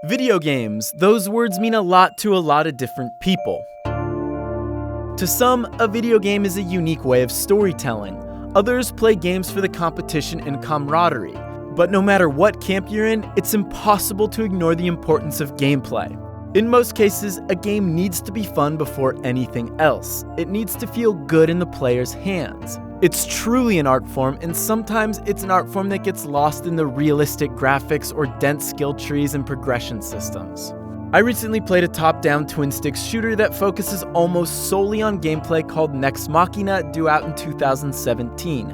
Video games, those words mean a lot to a lot of different people. To some, a video game is a unique way of storytelling. Others play games for the competition and camaraderie. But no matter what camp you're in, it's impossible to ignore the importance of gameplay. In most cases, a game needs to be fun before anything else. It needs to feel good in the player's hands. It's truly an art form, and sometimes it's an art form that gets lost in the realistic graphics or dense skill trees and progression systems. I recently played a top-down twin-stick shooter that focuses almost solely on gameplay called Nex Machina, due out in 2017.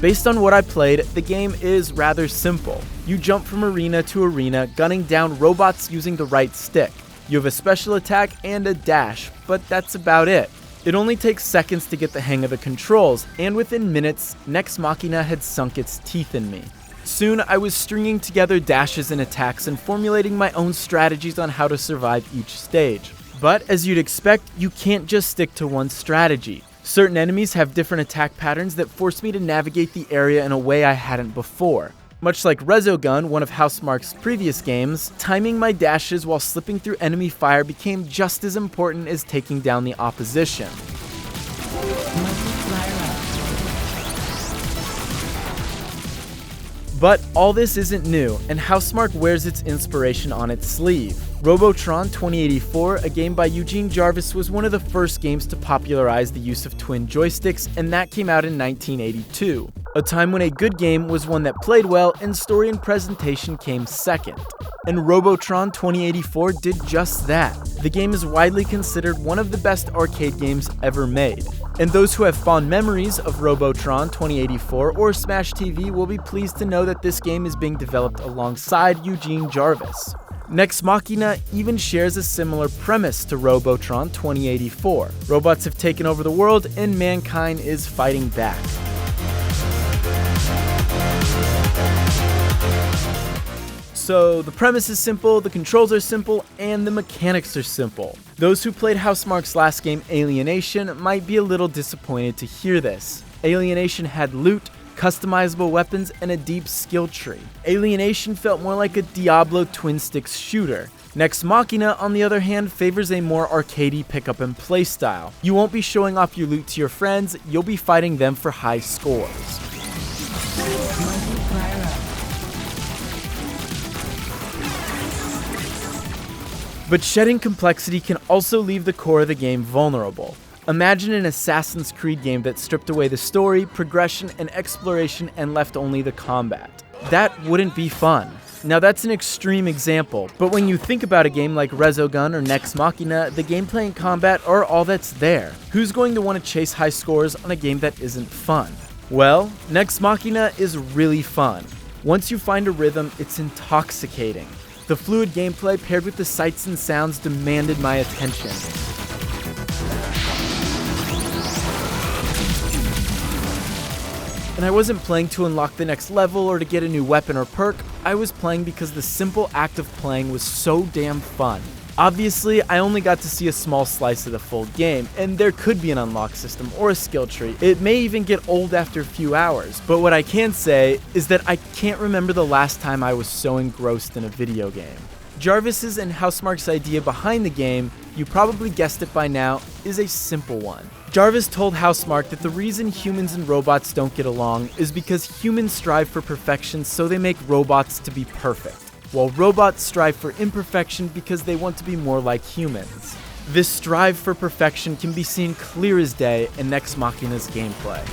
Based on what I played, the game is rather simple. You jump from arena to arena, gunning down robots using the right stick. You have a special attack and a dash, but that's about it. It only takes seconds to get the hang of the controls, and within minutes, Nex Machina had sunk its teeth in me. Soon, I was stringing together dashes and attacks and formulating my own strategies on how to survive each stage. But as you'd expect, you can't just stick to one strategy. Certain enemies have different attack patterns that force me to navigate the area in a way I hadn't before. Much like Resogun, one of Housemarque's previous games, timing my dashes while slipping through enemy fire became just as important as taking down the opposition. But all this isn't new, and Housemarque wears its inspiration on its sleeve. Robotron 2084, a game by Eugene Jarvis, was one of the first games to popularize the use of twin joysticks, and that came out in 1982. A time when a good game was one that played well and story and presentation came second. And Robotron 2084 did just that. The game is widely considered one of the best arcade games ever made. And those who have fond memories of Robotron 2084 or Smash TV will be pleased to know that this game is being developed alongside Eugene Jarvis. Nex Machina even shares a similar premise to Robotron 2084. Robots have taken over the world and mankind is fighting back. So the premise is simple, the controls are simple, and the mechanics are simple. Those who played Housemarque's last game, Alienation, might be a little disappointed to hear this. Alienation had loot, customizable weapons, and a deep skill tree. Alienation felt more like a Diablo twin-sticks shooter. Nex Machina, on the other hand, favors a more arcadey pick-up-and play style. You won't be showing off your loot to your friends, you'll be fighting them for high scores. But shedding complexity can also leave the core of the game vulnerable. Imagine an Assassin's Creed game that stripped away the story, progression, and exploration and left only the combat. That wouldn't be fun. Now that's an extreme example, but when you think about a game like Resogun or Nex Machina, the gameplay and combat are all that's there. Who's going to want to chase high scores on a game that isn't fun? Well, Nex Machina is really fun. Once you find a rhythm, it's intoxicating. The fluid gameplay paired with the sights and sounds demanded my attention. And I wasn't playing to unlock the next level or to get a new weapon or perk, I was playing because the simple act of playing was so damn fun. Obviously, I only got to see a small slice of the full game, and there could be an unlock system or a skill tree. It may even get old after a few hours, but what I can say is that I can't remember the last time I was so engrossed in a video game. Jarvis's and Housemarque's idea behind the game, you probably guessed it by now, is a simple one. Jarvis told Housemarque that the reason humans and robots don't get along is because humans strive for perfection, so they make robots to be perfect, while robots strive for imperfection because they want to be more like humans. This strive for perfection can be seen clear as day in Nex Machina's gameplay.